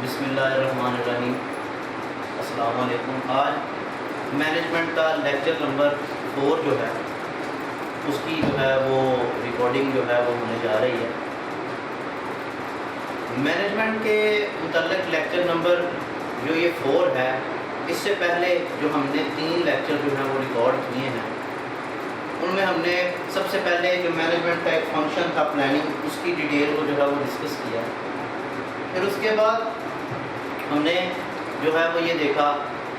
بسم اللہ الرحمن الرحیم۔ السلام علیکم۔ آج مینجمنٹ کا لیکچر نمبر 4 جو ہے اس کی جو ہے وہ ریکارڈنگ جو ہے وہ ہونے جا رہی ہے۔ مینجمنٹ کے متعلق لیکچر نمبر جو یہ 4 ہے، اس سے پہلے جو ہم نے 3 لیکچر جو ہیں وہ ریکارڈ کیے ہیں، ان میں ہم نے سب سے پہلے جو مینجمنٹ کا ایک فنکشن تھا پلاننگ، اس کی ڈیٹیل کو جو ہے وہ ڈسکس کیا۔ پھر اس کے بعد ہم نے جو ہے وہ یہ دیکھا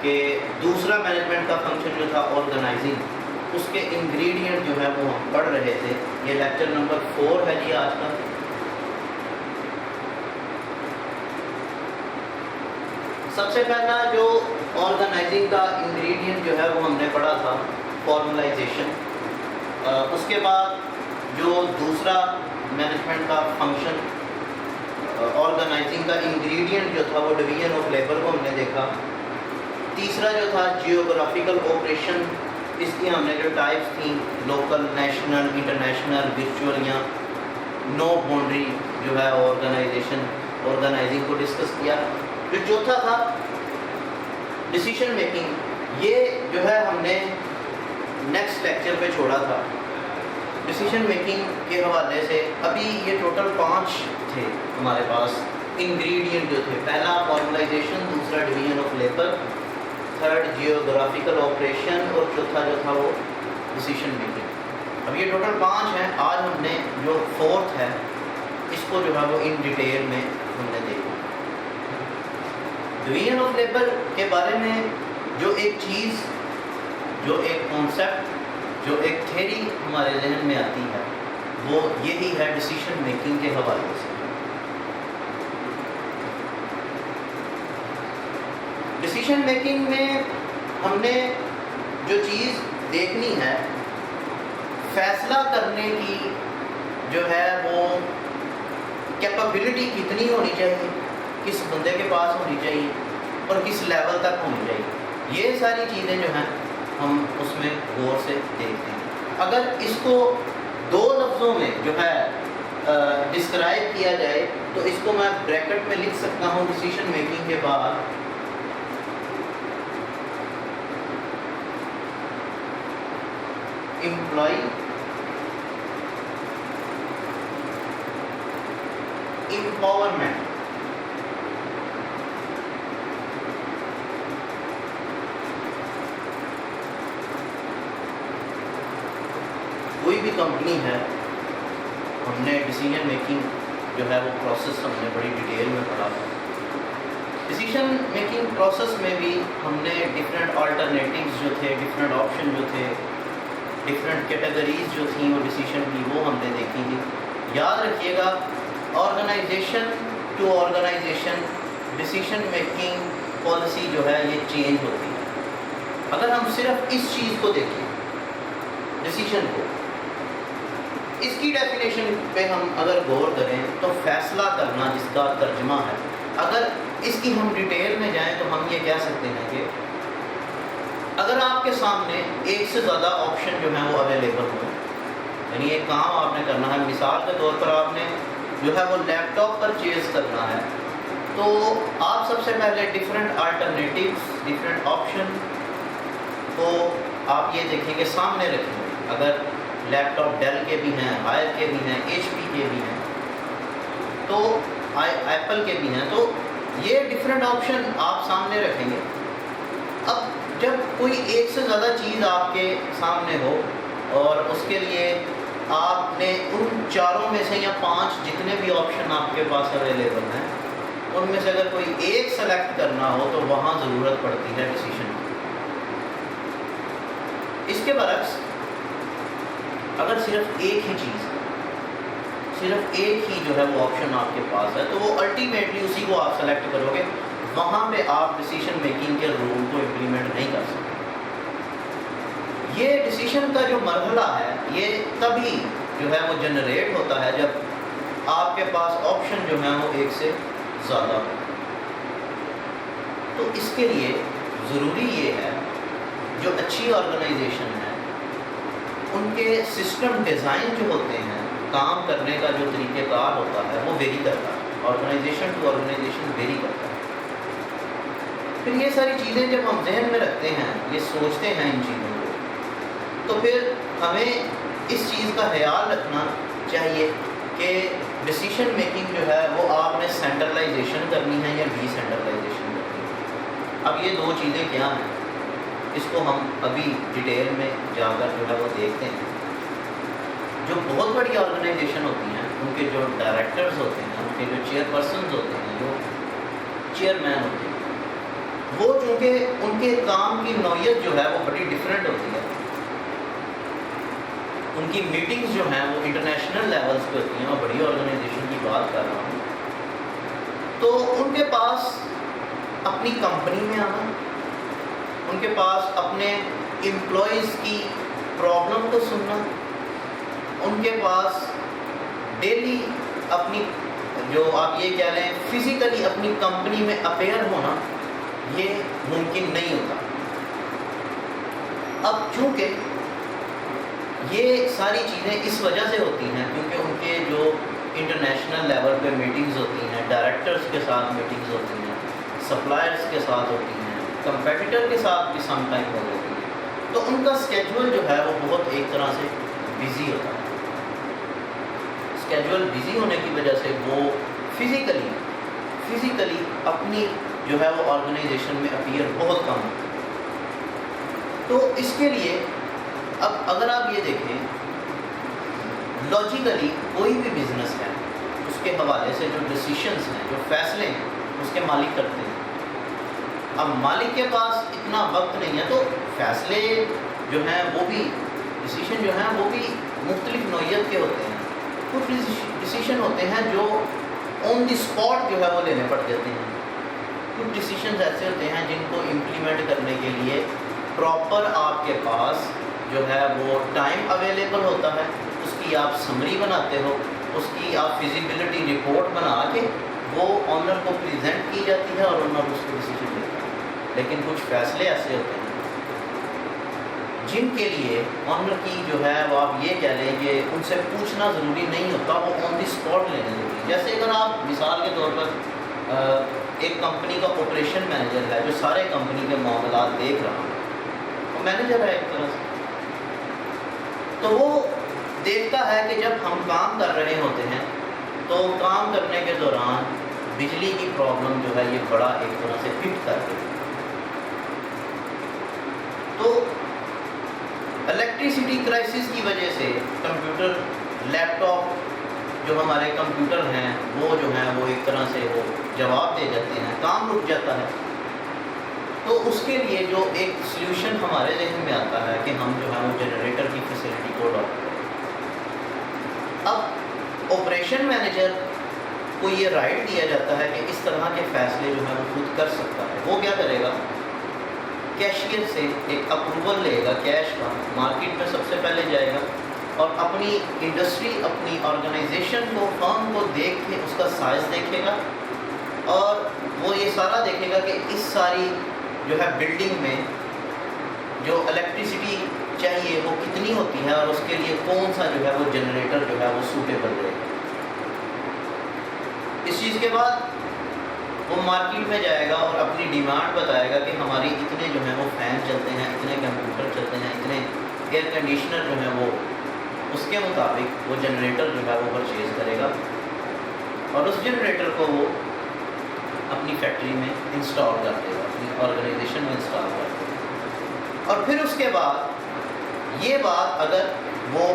کہ دوسرا مینجمنٹ کا فنکشن جو تھا آرگنائزنگ، اس کے انگریڈینٹ جو ہے وہ ہم پڑھ رہے تھے۔ یہ لیکچر نمبر 4 ہے جی آج کا۔ سب سے پہلا جو آرگنائزنگ کا انگریڈینٹ جو ہے وہ ہم نے پڑھا تھا فارملائزیشن۔ اس کے بعد جو دوسرا مینجمنٹ کا فنکشن آرگنائزنگ کا انگریڈینٹ جو تھا وہ ڈویژن آف لیبر کو ہم نے دیکھا۔ تیسرا جو تھا جیوگرافیکل آپریشن، اس کی ہم نے جو ٹائپس تھیں لوکل، نیشنل، انٹرنیشنل، ورچوئل یا نو باؤنڈری جو ہے آرگنائزنگ کو ڈسکس کیا۔ جو چوتھا تھا ڈیسیشن میکنگ، یہ جو ہے ہم نے نیکسٹ لیکچر پہ چھوڑا تھا۔ ڈیسیشن میکنگ کے حوالے سے ابھی یہ ٹوٹل 5 تھے ہمارے پاس انگریڈینٹ جو تھے۔ پہلا فارملائزیشن، دوسرا division of labour, third geographical operation, اور چوتھا جو تھا وہ ڈیسیشن میکنگ۔ اب یہ ٹوٹل 5 ہیں۔ آج ہم نے جو 4تھ ہے اس کو جو ہے وہ ان ڈیٹیل میں ہم نے دیکھا۔ ڈویژن آف لیبر کے بارے میں جو ایک چیز، جو ایک کانسیپٹ، جو ایک تھیوری ہمارے ذہن میں آتی ہے وہ یہی ہے ڈیسیشن میکنگ کے حوالے سے۔ ڈیسیشن میکنگ میں ہم نے جو چیز دیکھنی ہے، فیصلہ کرنے کی جو ہے وہ کیپیبلٹی کتنی ہونی چاہیے، کس بندے کے پاس ہونی چاہیے اور کس لیول تک ہونی چاہیے، یہ ساری چیزیں جو ہیں ہم اس میں غور سے دیکھتے ہیں۔ اگر اس کو 2 لفظوں میں جو ہے ڈسکرائب کیا جائے تو اس کو میں بریکٹ میں لکھ سکتا ہوں ڈیسیشن میکنگ کے بعد امپلائی امپاورمنٹ۔ کوئی بھی کمپنی ہے، ہم نے ڈیسیجن میکنگ جو ہے وہ پروسیس ہم نے بڑی ڈیٹیل میں پڑھا تھا۔ ڈیسیجن میکنگ پروسیس میں بھی ہم نے ڈفرینٹ آلٹرنیٹیوز جو تھے، ڈفرینٹ آپشن جو تھے، ڈفرینٹ کیٹیگریز جو تھیں وہ ڈیسیجن کی، وہ ہم نے دیکھی تھی۔ یاد رکھیے گا، organisation to organisation decision making policy جو ہے یہ چینج ہوتی ہے۔ اگر ہم صرف اس چیز کو دیکھیں، ڈیسیجن کو، اس کی ڈیفینیشن پہ ہم اگر غور کریں تو فیصلہ کرنا جس کا ترجمہ ہے، اگر اس کی ہم ڈیٹیل میں جائیں تو ہم یہ کہہ سکتے ہیں کہ اگر آپ کے سامنے ایک سے زیادہ آپشن جو ہیں وہ اویلیبل ہوں، یعنی ایک کام آپ نے کرنا ہے، مثال کے طور پر آپ نے جو ہے وہ لیپ ٹاپ پرچیز کرنا ہے، تو آپ سب سے پہلے ڈفرینٹ آلٹرنیٹیوز، ڈفرینٹ آپشن کو آپ یہ دیکھیں کہ سامنے رکھیں۔ اگر لیپ ٹاپ ڈیل کے بھی ہیں، ہائر کے بھی ہیں، ایچ پی کے بھی ہیں، تو ایپل کے بھی ہیں، تو یہ ڈفرینٹ آپشن آپ سامنے رکھیں گے۔ اب جب کوئی ایک سے زیادہ چیز آپ کے سامنے ہو اور اس کے لیے آپ نے ان 4 میں سے یا 5 جتنے بھی آپشن آپ کے پاس اویلیبل ہیں ان میں سے اگر کوئی ایک سلیکٹ کرنا ہو تو وہاں ضرورت پڑتی ہے ڈیسیجن کی۔ اس کے برعکس اگر صرف ایک ہی چیز، صرف ایک ہی جو ہے وہ آپشن آپ کے پاس ہے تو وہ الٹیمیٹلی اسی کو آپ سلیکٹ کرو گے، وہاں پہ آپ ڈیسیجن میکنگ کے رول کو امپلیمنٹ نہیں کر سکتے۔ یہ ڈیسیجن کا جو مرحلہ ہے یہ تبھی جو ہے وہ جنریٹ ہوتا ہے جب آپ کے پاس آپشن جو ہیں وہ ایک سے زیادہ ہو۔ تو اس کے لیے ضروری یہ ہے، جو اچھی آرگنائزیشن ہے ان کے سسٹم ڈیزائن جو ہوتے ہیں، کام کرنے کا جو طریقہ کار ہوتا ہے وہ ویری کرتا ہے، آرگنائزیشن ٹو آرگنائزیشن ویری کرتا ہے۔ پھر یہ ساری چیزیں جب ہم ذہن میں رکھتے ہیں، یہ سوچتے ہیں ان چیزوں کو، تو پھر ہمیں اس چیز کا خیال رکھنا چاہیے کہ ڈیسیشن میکنگ جو ہے وہ آپ نے سینٹرلائزیشن کرنی ہے یا ڈی سینٹرلائزیشن کرنی ہے۔ اب یہ دو چیزیں کیا ہیں، اس کو ہم ابھی ڈیٹیل میں جا کر جو ہے وہ دیکھتے ہیں۔ جو بہت بڑی آرگنائزیشن ہوتی ہیں، ان کے جو ڈائریکٹرز ہوتے ہیں، ان کے جو چیئر پرسنز ہوتے ہیں، جو چیئرمین ہوتے ہیں، وہ چونکہ ان کے کام کی نوعیت جو ہے وہ بڑی ڈفرینٹ ہوتی ہے، ان کی میٹنگز جو ہیں وہ انٹرنیشنل لیولز پہ ہوتی ہیں، اور بڑی آرگنائزیشن کی بات کر رہا ہوں، تو ان کے پاس اپنی کمپنی میں آنا، ان کے پاس اپنے امپلائیز کی پرابلم کو سننا، ان کے پاس ڈیلی اپنی جو آپ یہ کہہ لیں فزیکلی اپنی کمپنی میں اپیئر ہونا، یہ ممکن نہیں ہوتا۔ اب چونکہ یہ ساری چیزیں اس وجہ سے ہوتی ہیں کیونکہ ان کے جو انٹرنیشنل لیول پہ میٹنگز ہوتی ہیں، ڈائریکٹرز کے ساتھ میٹنگز ہوتی ہیں، سپلائرز کے ساتھ ہوتی ہیں، کمپیٹیٹر کے ساتھ بھی سم ٹائم ہو جاتی ہیں، تو ان کا اسکیجول جو ہے وہ بہت ایک طرح سے بزی ہوتا ہے۔ اسکیجول بزی ہونے کی وجہ سے وہ فزیکلی اپنی جو ہے وہ آرگنائزیشن میں اپیئر بہت کم ہوتا ہے۔ تو اس کے لیے اب اگر آپ یہ دیکھیں لاجیکلی کوئی بھی بزنس ہے، اس کے حوالے سے جو ڈیسیشنز ہیں، جو فیصلے ہیں، اس کے مالک کرتے ہیں۔ اب مالک کے پاس اتنا وقت نہیں ہے، تو فیصلے جو ہیں وہ بھی ڈیسیشن جو ہیں وہ بھی مختلف نوعیت کے ہوتے ہیں۔ کچھ ڈیسیشن ہوتے ہیں جو آن دی اسپاٹ جو ہے وہ لینے پڑ جاتے ہیں، کچھ ڈیسیشنز ایسے ہوتے ہیں جن کو امپلیمنٹ کرنے کے لیے پراپر آپ کے پاس جو ہے وہ ٹائم اویلیبل ہوتا ہے، اس کی آپ سمری بناتے ہو، اس کی آپ فیزیبلٹی رپورٹ بنا کے وہ آنر کو پریزنٹ کی جاتی ہے اور آنر اس کو ڈیسیشن لیتا ہے۔ لیکن کچھ فیصلے ایسے ہوتے ہیں جن کے لیے آنر کی جو ہے وہ آپ یہ کہہ لیں کہ ان سے پوچھنا ضروری نہیں ہوتا، وہ آن دی اسپاٹ لینے ضروری ہے۔ جیسے اگر آپ مثال کے طور پر ایک کمپنی کا آپریشن مینیجر ہے جو سارے کمپنی کے معاملات دیکھ رہا ہے، وہ مینیجر ہے ایک طرح سے، تو وہ دیکھتا ہے کہ جب ہم کام کر رہے ہوتے ہیں تو کام کرنے کے دوران بجلی کی پرابلم جو ہے یہ بڑا ایک طرح سے ہٹ کر کے، تو الیکٹریسٹی کرائسس کی وجہ سے کمپیوٹر، لیپ ٹاپ جو ہمارے کمپیوٹر ہیں وہ جو ہیں وہ ایک طرح سے وہ جواب دے جاتے ہیں، کام رک جاتا ہے۔ تو اس کے لیے جو ایک سلیوشن ہمارے ذہن میں آتا ہے کہ ہم جو ہے وہ جنریٹر کی فیسلٹی کو اڈاپٹ کریں۔ اب آپریشن مینیجر کو یہ رائٹ دیا جاتا ہے کہ اس طرح کے فیصلے جو ہیں وہ خود کر سکتا ہے۔ وہ کیا کرے گا؟ کیشیئر سے ایک اپروول لے گا کیش کا، مارکیٹ میں سب سے پہلے جائے گا اور اپنی انڈسٹری، اپنی آرگنائزیشن کو، فرم کو دیکھ کے اس کا سائز دیکھے گا، اور وہ یہ سارا دیکھے گا کہ اس ساری جو ہے بلڈنگ میں جو الیکٹریسٹی چاہیے وہ کتنی ہوتی ہے اور اس کے لیے کون سا جو ہے وہ جنریٹر جو ہے وہ سوٹیبل رہے گا۔ اس چیز کے بعد وہ مارکیٹ میں جائے گا اور اپنی ڈیمانڈ بتائے گا کہ ہماری اتنے جو ہیں وہ فین چلتے ہیں، اتنے کمپیوٹر چلتے ہیں، اتنے ایئر کنڈیشنر جو ہیں وہ، اس کے مطابق وہ جنریٹر جو ہے وہ پرچیز کرے گا اور اس جنریٹر کو وہ اپنی فیکٹری میں انسٹال کر دے گا، اپنی آرگنائزیشن میں انسٹال کر دے گا۔ اور پھر اس کے بعد یہ بات اگر وہ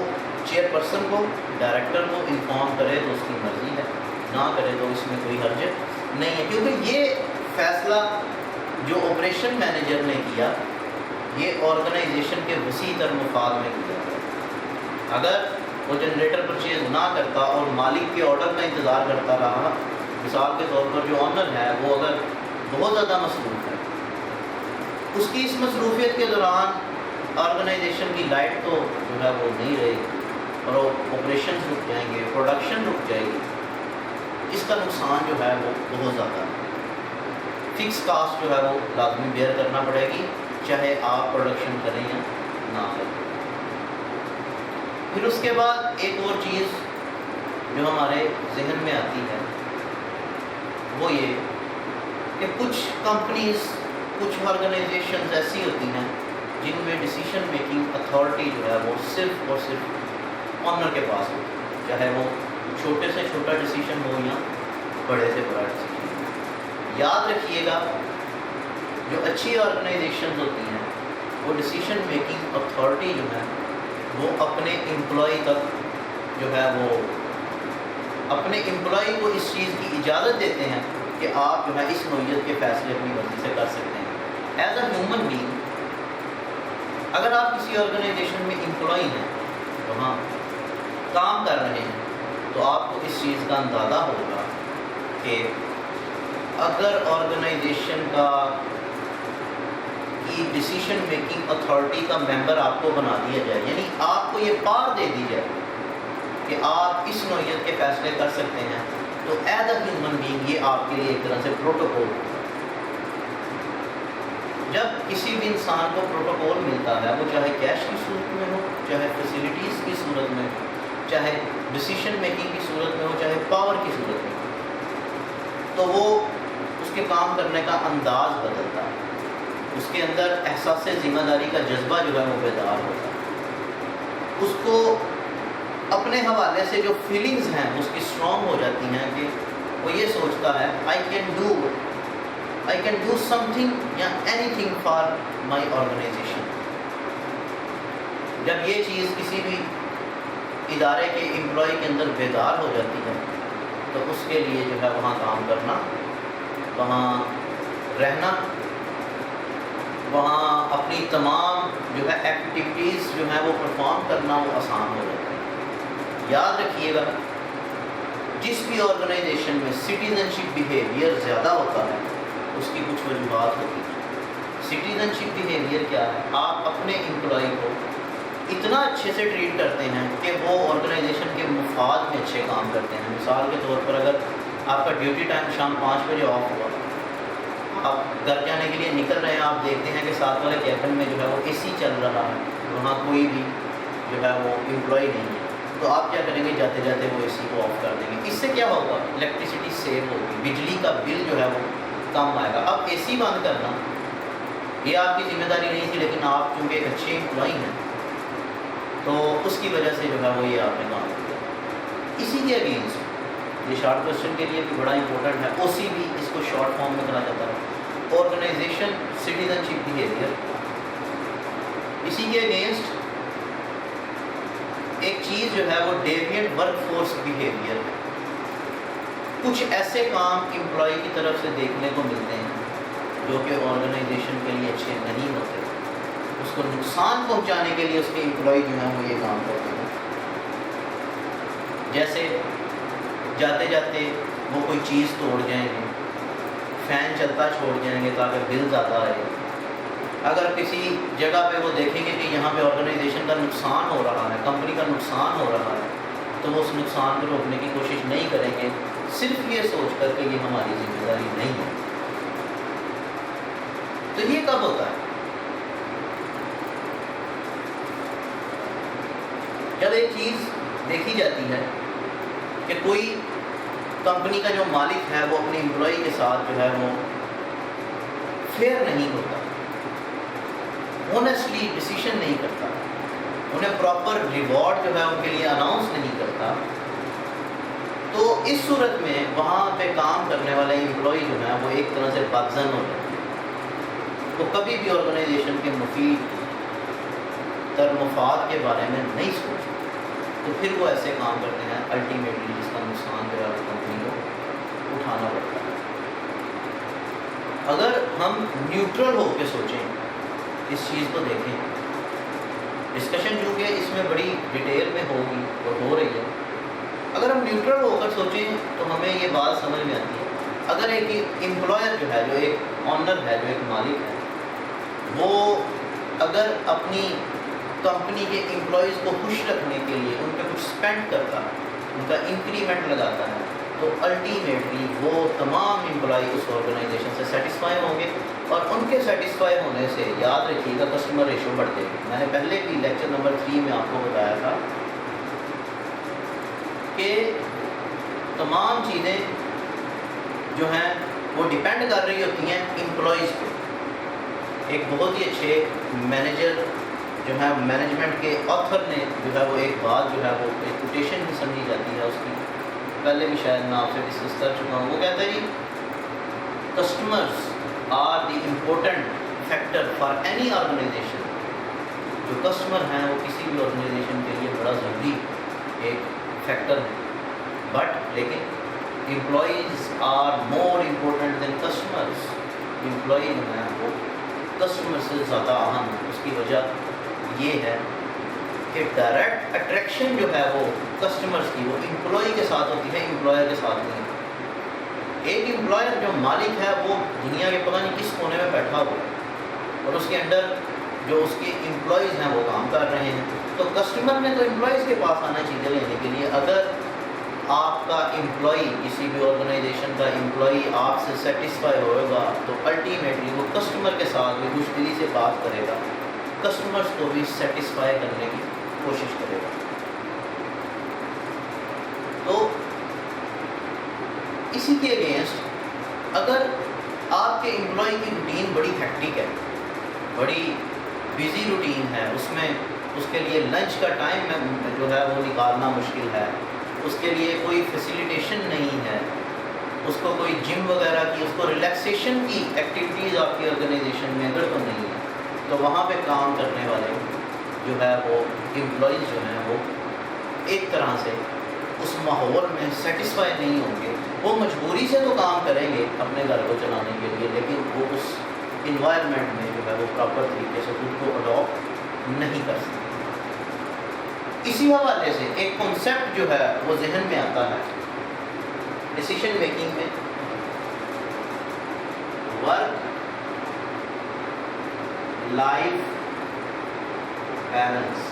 چیئر پرسن کو، ڈائریکٹر کو انفارم کرے تو اس کی مرضی ہے، نہ کرے تو اس میں کوئی حرج نہیں ہے، کیونکہ یہ فیصلہ جو آپریشن مینیجر نے کیا یہ آرگنائزیشن کے وسیع تر مفاد میں کیا ہے۔ اگر وہ جنریٹر پرچیز نہ کرتا اور مالک کے آرڈر کا انتظار کرتا رہا، مثال کے طور پر جو آنر ہے وہ اگر بہت زیادہ مصروف ہے، اس کی اس مصروفیت کے دوران آرگنائزیشن کی لائٹ تو جو ہے وہ نہیں رہے گی اور آپریشنز رک جائیں گے، پروڈکشن رک جائے گی، اس کا نقصان جو ہے وہ بہت زیادہ ہے۔ فکس کاسٹ جو ہے وہ لازمی بیئر کرنا پڑے گی، چاہے آپ پروڈکشن کریں یا نہ کریں۔ پھر اس کے بعد ایک اور چیز جو ہمارے ذہن میں آتی ہے وہ یہ کہ کچھ کمپنیز کچھ آرگنائزیشنز ایسی ہوتی ہیں جن میں ڈیسیشن میکنگ اتھارٹی جو ہے وہ صرف اور صرف آنر کے پاس ہوتی ہے، چاہے وہ چھوٹے سے چھوٹا ڈیسیشن ہو یا بڑے سے بڑا ڈیسیشن۔ یاد رکھیے گا جو اچھی آرگنائزیشنز ہوتی ہیں وہ ڈیسیشن میکنگ اتھارٹی جو ہے وہ اپنے امپلائی تک جو ہے وہ اپنے امپلائی کو اس چیز کی اجازت دیتے ہیں کہ آپ جو ہے اس نوعیت کے فیصلے اپنی مرضی سے کر سکتے ہیں۔ ایز اے ہیومن بینگ اگر آپ کسی آرگنائزیشن میں امپلائی ہیں، وہاں کام کر رہے ہیں، تو آپ کو اس چیز کا اندازہ ہوگا کہ اگر آرگنائزیشن کی ڈیسیشن میکنگ اتھارٹی کا ممبر آپ کو بنا دیا جائے، یعنی آپ کو یہ پار دے دی جائے کہ آپ اس نوعیت کے فیصلے کر سکتے ہیں، تو ایز اے ہیومن بینگ یہ آپ کے لیے ایک طرح سے پروٹوکول ہے۔ جب کسی بھی انسان کو پروٹوکول ملتا ہے، وہ چاہے کیش کی صورت میں ہو، چاہے فیسلٹیز کی صورت میں ہو، چاہے ڈیسیشن میکنگ کی صورت میں ہو، چاہے پاور کی صورت میں ہو، تو وہ اس کے کام کرنے کا انداز بدلتا ہے، اس کے اندر احساس ذمہ داری کا جذبہ جو ہے وہ بیدار ہوتا ہے، اس کو اپنے حوالے سے جو فیلنگز ہیں اس کی اسٹرانگ ہو جاتی ہیں کہ وہ یہ سوچتا ہے I can do something یا anything for my organization۔ جب یہ چیز کسی بھی ادارے کے امپلائی کے اندر بیدار ہو جاتی ہے تو اس کے لیے جو ہے وہاں کام کرنا، وہاں رہنا، وہاں اپنی تمام جو ہے ایکٹیویٹیز جو ہیں وہ پرفارم کرنا وہ آسان ہو جاتا ہے۔ یاد رکھیے گا جس بھی آرگنائزیشن میں سٹیزن شپ بیہیویئر زیادہ ہوتا ہے اس کی کچھ وجوہات ہوتی ہیں۔ سٹیزن شپ بیہیویئر کیا ہے؟ آپ اپنے امپلائی کو اتنا اچھے سے ٹریٹ کرتے ہیں کہ وہ آرگنائزیشن کے مفاد میں اچھے کام کرتے ہیں۔ مثال کے طور پر اگر آپ کا ڈیوٹی ٹائم شام 5 بجے آف ہوا، آپ گھر جانے کے لیے نکل رہے ہیں، آپ دیکھتے ہیں کہ ساتھ والے کیبن میں جو ہے وہ اے سی چل رہا ہے، وہاں کوئی بھی جو ہے وہ امپلائی نہیں ہے، تو آپ کیا کریں گے؟ جاتے جاتے وہ اے سی کو آف کر دیں گے۔ اس سے کیا ہوگا؟ الیکٹریسٹی سیو ہوگی، بجلی کا بل جو ہے وہ کم آئے گا۔ اب اے سی بند کرنا یہ آپ کی ذمہ داری نہیں تھی، لیکن آپ چونکہ ایک اچھے امپلائی ہیں تو اس کی وجہ سے جو ہے وہ یہ آپ نے کام کیا۔ اسی کے اگینسٹ یہ شارٹ کوشچن کے لیے بھی بڑا امپورٹنٹ ہے، او سی بی اس کو شارٹ فارم میں کہا جاتا ہے، آرگنائزیشن سٹیزن شپ بیہیویئر۔ اسی کے اگینسٹ ایک چیز جو ہے وہ ڈیوینٹ ورک فورس بیہیویئر ہے۔ کچھ ایسے کام امپلائی کی طرف سے دیکھنے کو ملتے ہیں جو کہ آرگنائزیشن کے لیے اچھے نہیں ہوتے، اس کو نقصان پہنچانے کے لیے اس کے امپلائی جو ہیں وہ یہ کام کرتے ہیں۔ جیسے جاتے جاتے وہ کوئی چیز توڑ جائیں گے، فین چلتا چھوڑ جائیں گے تاکہ بل زیادہ آئے۔ اگر کسی جگہ پہ وہ دیکھیں گے کہ یہاں پہ آرگنائزیشن کا نقصان ہو رہا ہے، کمپنی کا نقصان ہو رہا ہے، تو وہ اس نقصان کو روکنے کی کوشش نہیں کریں گے، صرف یہ سوچ کر کہ یہ ہماری ذمہ داری نہیں ہے۔ تو یہ کب ہوتا ہے؟ جب ایک چیز دیکھی جاتی ہے کہ کوئی کمپنی کا جو مالک ہے وہ اپنے امپلائی کے ساتھ جو ہے وہ فیئر نہیں ہوتا، اونیسٹلی ڈیسیشن نہیں کرتا، انہیں پراپر ریوارڈ جو ہے ان کے لیے اناؤنس نہیں کرتا، تو اس صورت میں وہاں پہ کام کرنے والے امپلائی جو ہیں وہ ایک طرح سے بدظن ہو جاتے ہیں، وہ کبھی بھی آرگنائزیشن کے مفید تر مفاد کے بارے میں نہیں سوچتے، تو پھر وہ ایسے کام کرتے ہیں الٹیمیٹلی جس کا نقصان جو ہے کمپنی کو اٹھانا پڑتا ہے۔ اگر ہم نیوٹرل ہو کے سوچیں، اس چیز کو دیکھیں، ڈسکشن چونکہ اس میں بڑی ڈیٹیل میں ہوگی اور ہو رہی ہے، اگر ہم نیوٹرل ہو کر سوچیں تو ہمیں یہ بات سمجھ میں آتی ہے۔ اگر ایک امپلائر جو ہے، جو ایک آنر ہے، جو ایک مالک ہے، وہ اگر اپنی کمپنی کے امپلائیز کو خوش رکھنے کے لیے ان پہ کچھ اسپینڈ کرتا ہے، ان کا انکریمنٹ لگاتا ہے، تو الٹیمیٹلی وہ تمام امپلائی اس آرگنائزیشن سے سیٹسفائی ہوں گے، اور ان کے سیٹسفائی ہونے سے یاد رکھیے گا کسٹمر ریشو بڑھ جائے گی۔ میں نے پہلے بھی لیکچر نمبر 3 میں آپ کو بتایا تھا کہ تمام چیزیں جو ہیں وہ ڈیپینڈ کر رہی ہوتی ہیں امپلائیز پہ۔ ایک بہت ہی اچھے مینیجر جو ہے مینجمنٹ کے آتھر نے جو ہے وہ ایک بات جو ہے وہ ایک کوٹیشن بھی سمجھی جاتی ہے اس کی، پہلے بھی شاید میں آپ سے ڈسکس کر چکا ہوں. وہ کہتا ہے جی customers are the important factor for any organisation. جو کسٹمر ہیں وہ کسی بھی آرگنائزیشن کے لیے بڑا ضروری ایک فیکٹر ہے، بٹ لیکن employees are more important than customers. Employee جو ہیں وہ کسٹمر سے زیادہ اہم ہے. اس کی وجہ یہ ہے کہ ڈائریکٹ اٹریکشن جو ہے وہ کسٹمرز کی وہ امپلائی کے ساتھ ہوتی ہے، امپلائر کے ساتھ نہیں. ایک امپلائر جو مالک ہے وہ دنیا کے پتہ نہیں کس کونے میں بیٹھا ہوا ہے اور اس کے انڈر جو اس کے امپلائیز ہیں وہ کام کر رہے ہیں. تو کسٹمر نے تو امپلائیز کے پاس آنا چیزیں لینے کے لیے. اگر آپ کا امپلائی کسی بھی آرگنائزیشن کا امپلائی آپ سے سیٹسفائی ہوئے گا تو الٹیمیٹلی وہ کسٹمر کے ساتھ بھی خوش دلی سے بات کرے گا، کسٹمرز کو بھی سیٹسفائی کرنے کی کوشش کرے گا. تو اسی کے اگینسٹ اگر آپ کے امپلائی کی روٹین بڑی ہیکٹک ہے، بڑی بزی روٹین ہے، اس میں اس کے لیے لنچ کا ٹائم جو ہے وہ نکالنا مشکل ہے، اس کے لیے کوئی فیسیلیٹیشن نہیں ہے، اس کو کوئی جم وغیرہ کی، اس کو ریلیکسیشن کی ایکٹیویٹیز آپ کی آرگنائزیشن میں اگر تو نہیں ہے، تو وہاں پہ کام کرنے والے جو ہے وہ امپلائیز جو ہیں وہ ایک طرح سے اس ماحول میں سیٹسفائی نہیں ہوں گے. وہ مجبوری سے تو کام کریں گے اپنے گھر کو چلانے کے لیے، لیکن وہ اس انوائرمنٹ میں جو ہے وہ پراپر طریقے سے خود کو اڈاپٹ نہیں کر سکتے. اسی حوالے سے ایک کنسیپٹ جو ہے وہ ذہن میں آتا ہے ڈیسیشن میکنگ میں، ورک لائف بیلنس.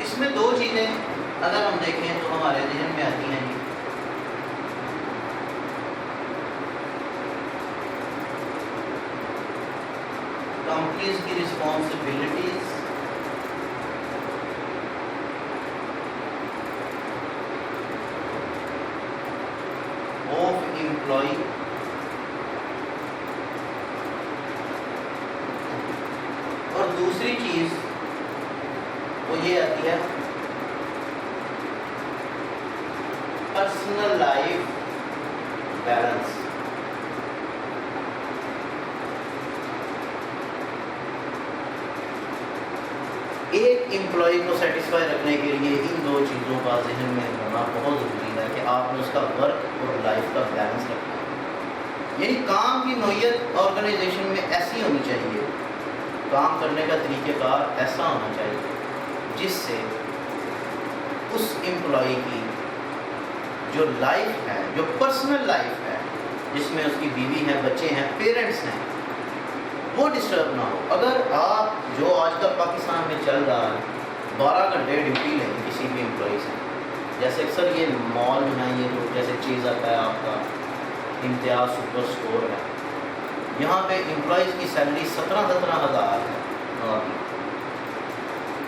اس میں دو چیزیں اگر ہم دیکھیں تو ہمارے ذہن میں آتی ہیں جی. کمپنیز کی رسپانسبلٹیز آف امپلائی اور دوسری چیز وہ یہ آتی ہے پرسنل لائف بیلنس. ایک امپلائی کو سیٹسفائی رکھنے کے لیے ان دو چیزوں کا ذہن میں ہونا بہت ضروری ہے کہ آپ نے اس کا ورک اور لائف کا بیلنس رکھنا ہے. یعنی کام کی نوعیت آرگنائزیشن میں ایسی ہونی چاہیے، کام کرنے کا طریقہ کار ایسا ہونا چاہیے جس سے اس امپلائی کی جو لائف ہے، جو پرسنل لائف ہے، جس میں اس کی بیوی ہے، بچے ہیں، پیرنٹس ہیں، وہ ڈسٹرب نہ ہو. اگر آپ جو آج کل پاکستان میں چل رہا ہے 12 گھنٹے ڈیوٹی لیں کسی بھی امپلائی سے، جیسے اکثر یہ مال جو ہیں، یہ جو جیسے چیز آتا ہے آپ کا امتیاز سپر اسٹور ہے، یہاں پہ امپلائیز کی سیلری 17,000 ہے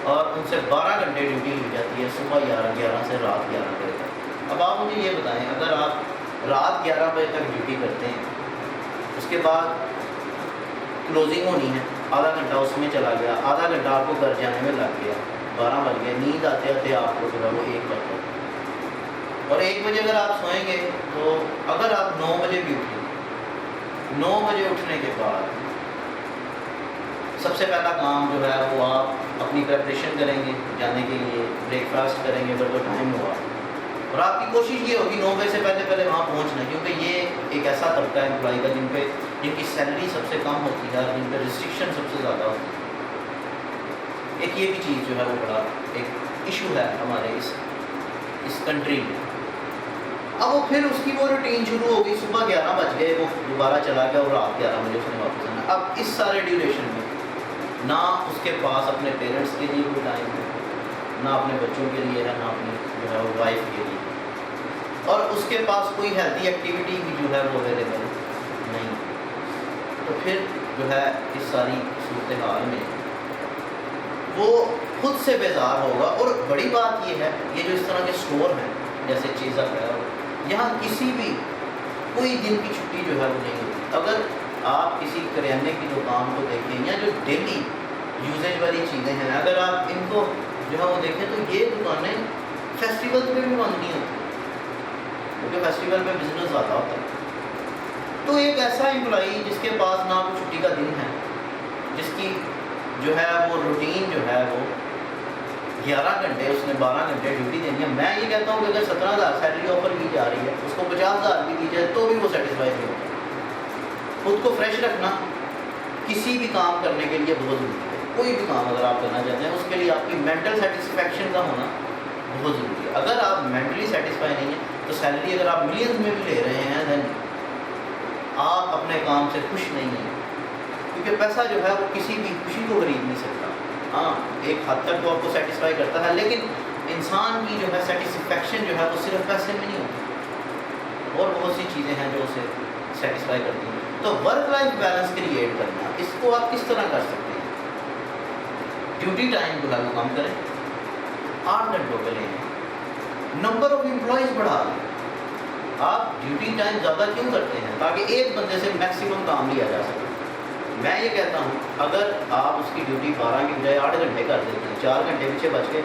اور ان سے 12 گھنٹے ڈیوٹی لی جاتی ہے، صبح 11 سے رات 11 بجے تک. اب آپ مجھے یہ بتائیں، اگر آپ رات 11 بجے تک ڈیوٹی کرتے ہیں، اس کے بعد کلوزنگ ہونی ہے، آدھا گھنٹہ اس میں چلا گیا، آدھا گھنٹہ آپ کو گھر جانے میں لگ گیا، 12 بج گئے، نیند آتے آتے آپ کو جو ہے وہ 1 بج گیا، اور 1 بجے اگر آپ سوئیں گے تو اگر آپ 9 بجے بھی اٹھیں، 9 بجے اٹھنے کے بعد سب سے پہلا کام جو ہے وہ آپ اپنی پریپریشن کریں گے جانے کے لیے، بریک فاسٹ کریں گے اگر تو ٹائم ہوا، اور آپ کی کوشش یہ ہوگی 9 بجے سے پہلے وہاں پہنچنا، کیونکہ یہ ایک ایسا طبقہ ہے امپلائی کا جن کی سیلری سب سے کم ہوتی ہے، جن پہ ریسٹرکشن سب سے زیادہ ہوتی ہے. ایک یہ بھی چیز جو ہے وہ بڑا ایک ایشو ہے ہمارے اس کنٹری میں. اب وہ پھر اس کی وہ روٹین شروع ہو گئی، صبح 11 بج گئے، وہ دوبارہ چلا گیا اور رات 11 بجے اس نے واپس آنا. اب اس سارے ڈیوریشن میں نہ اس کے پاس اپنے پیرنٹس کے لیے کوئی ٹائم ہے، نہ اپنے بچوں کے لیے ہے، نہ اپنی جو ہے وہ وائف کے لیے، اور اس کے پاس کوئی ہیلتھی ایکٹیویٹی بھی جو ہے وہ اویلیبل نہیں. تو پھر جو ہے اس ساری صورتحال میں وہ خود سے بیزار ہوگا. اور بڑی بات یہ ہے، یہ جو اس طرح کے اسٹور ہیں جیسے چیزا پڑا ہو، یہاں کسی بھی کوئی دن کی چھٹی جو ہے وہ نہیں ہوتی. اگر آپ کسی کریانے کی دکان کو دیکھیں یا جو ڈیلی یوزیج والی چیزیں ہیں، اگر آپ ان کو جو ہے وہ دیکھیں تو یہ دکانیں فیسٹیول پہ بھی بند نہیں ہوتی، کیونکہ فیسٹیول میں بزنس زیادہ ہوتا ہے. تو ایک ایسا امپلائی جس کے پاس نہ کوئی چھٹی کا دن ہے، جس کی جو ہے وہ روٹین جو ہے وہ 11 گھنٹے، اس نے 12 گھنٹے ڈیوٹی دینی ہے. میں یہ کہتا ہوں کہ اگر 17,000 سیلری آفر کی جا رہی ہے، اس کو 50,000 بھی دی جائے تو بھی وہ سیٹسفائی نہیں ہوگا. خود کو فریش رکھنا کسی بھی کام کرنے کے لیے بہت ضروری ہے. کوئی بھی کام اگر آپ کرنا چاہتے ہیں اس کے لیے آپ کی مینٹل سیٹسفیکشن کا ہونا بہت ضروری ہے. اگر آپ مینٹلی سیٹسفائی نہیں ہیں تو سیلری اگر آپ ملینز میں بھی لے رہے ہیں دین آپ اپنے کام سے خوش نہیں ہیں، کیونکہ پیسہ جو ہے وہ کسی بھی خوشی کو خرید نہیں سکتا. ہاں ایک حد تک وہ آپ کو سیٹسفائی کرتا ہے، لیکن انسان کی جو ہے سیٹسفیکشن جو ہے وہ صرف پیسے میں نہیں ہوتی، اور بہت سی چیزیں ہیں جو اسے سیٹسفائی کرتی ہیں. تو ورک لائف بیلنس کریٹ کرنا، اس کو آپ کس طرح کر سکتے ہیں؟ ڈیوٹی ٹائم جو ہے وہ کم کریں، 8 گھنٹوں پہ لیں. نمبر آف امپلائیز بڑھا دیں. آپ ڈیوٹی ٹائم زیادہ کیوں کرتے ہیں؟ تاکہ ایک بندے سے میکسیمم کام لیا جا سکے. میں یہ کہتا ہوں اگر آپ اس کی ڈیوٹی 12 کی بجائے 8 گھنٹے کر دیتے ہیں، 4 گھنٹے پیچھے بچ گئے.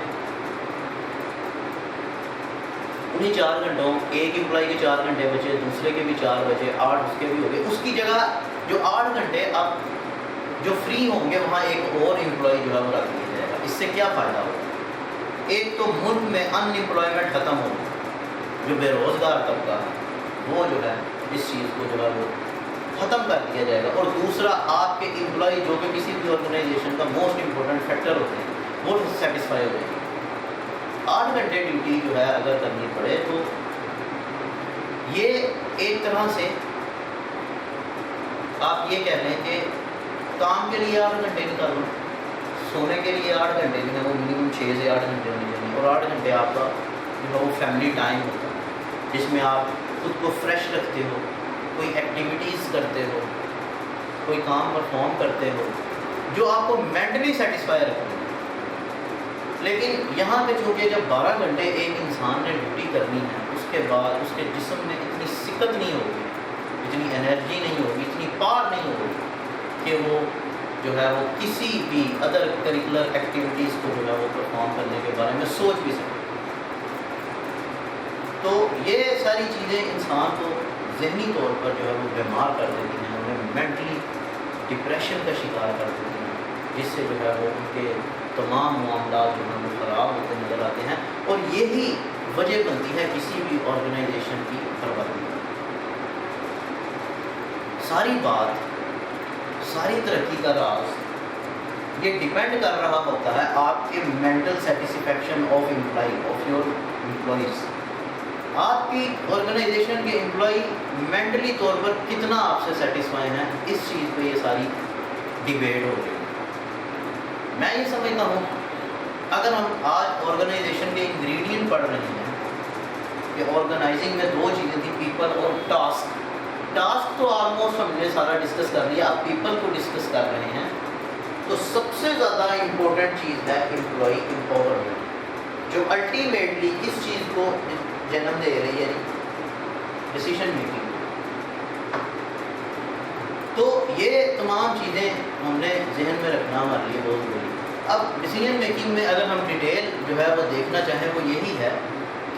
انہیں 4 گھنٹوں ایک امپلائی کے 4 گھنٹے بچے، دوسرے کے بھی 4 بچے، 8 اس کے بھی ہو گئے. اس کی جگہ جو 8 گھنٹے اب جو فری ہوں گے وہاں ایک اور امپلائی جو ہے وہ رکھ دیا جائے گا. اس سے کیا فائدہ ہوگا؟ ایک تو ملک میں ان امپلائمنٹ ختم ہوگی، جو بے روزگار طبقہ ہے وہ جو ہے اس چیز کو جو ہے وہ ختم کر دیا جائے گا. اور دوسرا آپ کے امپلائی جو کہ کسی بھی آرگنائزیشن کا موسٹ امپورٹنٹ فیکٹر ہوتے ہیں وہ سیٹسفائی ہو جائیں گے. 8 گھنٹے ڈیوٹی جو ہے اگر کرنی پڑے تو یہ ایک طرح سے آپ یہ کہہ لیں کہ کام کے لیے 8 گھنٹے نکالو، سونے کے لیے 8 گھنٹے جو ہے وہ منیمم 6 سے 8 گھنٹے ہونے چاہیے. اور 8 گھنٹے آپ کا جو ہے وہ فیملی ٹائم ہوتا ہے، جس میں آپ خود کو فریش رکھتے ہو، کوئی ایکٹیویٹیز کرتے ہو، کوئی کام پرفارم کرتے ہو جو آپ کو مینٹلی سیٹسفائی رکھتے ہیں. لیکن یہاں پہ چونکہ جب 12 گھنٹے ایک انسان نے ڈیوٹی کرنی ہے، اس کے بعد اس کے جسم میں اتنی سکت نہیں ہوگی، اتنی انرجی نہیں ہوگی، اتنی پاور نہیں ہوگی کہ وہ جو ہے وہ کسی بھی ادر کریکولر ایکٹیویٹیز کو جو ہے وہ پرفارم کرنے کے بارے میں سوچ بھی سکتے. تو یہ ساری چیزیں انسان کو ذہنی طور پر جو ہے وہ بیمار کر دیتی ہیں، انہیں مینٹلی ڈپریشن کا شکار کر دیتی ہیں، جس سے جو ہے وہ ان کے تمام معاملات جو ہیں وہ خراب ہوتے نظر آتے ہیں. اور یہی وجہ بنتی ہے کسی بھی آرگنائزیشن کی بربادی. ساری بات، ساری ترقی کا راز یہ ڈیپینڈ کر رہا ہوتا ہے آپ کے mental satisfaction of employee, of your employees. آپ کی آرگنائزیشن کے امپلائی مینٹلی طور پر کتنا آپ سے سیٹسفائی ہیں، اس چیز پہ یہ ساری ڈیبیٹ ہو رہی ہے. میں یہ سمجھتا ہوں اگر ہم آج آرگنائزیشن کے انگریڈینٹ پڑھ رہے ہیں کہ آرگنائزنگ میں 2 چیزیں تھیں، پیپل اور ٹاسک. ٹاسک تو آلموسٹ ہم نے سارا ڈسکس کر لیا، آپ پیپل کو ڈسکس کر رہے ہیں. تو سب سے زیادہ امپورٹنٹ چیز ہے امپلائی امپاورمنٹ، جو الٹیمیٹلی کس چیز کو جنم دے رہی ہے؟ Decision making. تو یہ تمام چیزیں ہم نے ذہن میں رکھنا ہمارے لیے بہت ضروری ہے. اب ڈیسیجن میکنگ میں اگر ہم ڈیٹیل جو ہے وہ دیکھنا چاہیں وہ یہی ہے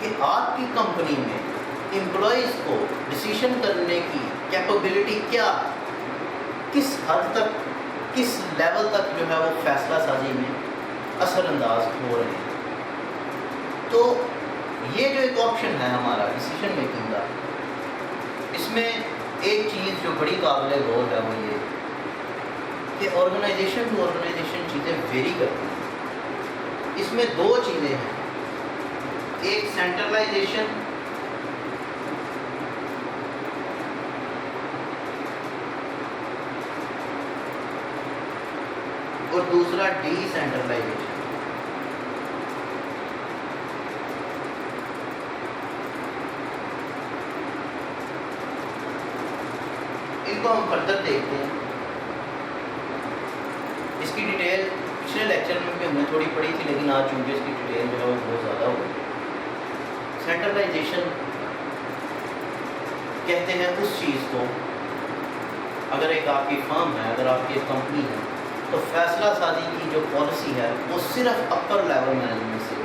کہ آپ کی کمپنی میں امپلائیز کو ڈیسیشن کرنے کی کیپبلٹی کیا ہے، کس حد تک، کس لیول تک جو ہے وہ فیصلہ سازی میں اثر انداز ہو رہے ہیں. تو یہ جو ایک آپشن ہے ہمارا ڈیسیجن میکنگ کا، اس میں ایک چیز جو بڑی قابل غور ہے وہ یہ کہ آرگنائزیشن ٹو آرگنائزیشن چیزیں ویری کرتی ہیں. اس میں 2 چیزیں ہیں، ایک سینٹرلائزیشن اور دوسرا ڈی سینٹرلائزیشن. ان کو ہم فردر دیکھتے ہیں. اس کی ڈیٹیل پچھلے لیکچر میں بھی ہم نے تھوڑی پڑھی تھی، لیکن آج چونکہ اس کی ڈیٹیل جو ہے وہ بہت زیادہ ہو گئی. سینٹرلائزیشن کہتے ہیں اس چیز کو، اگر ایک آپ کی فرم ہے، اگر آپ کی ایک کمپنی ہے، تو فیصلہ سازی کی جو پالیسی ہے وہ صرف اپر لیول مینجمنٹ سے،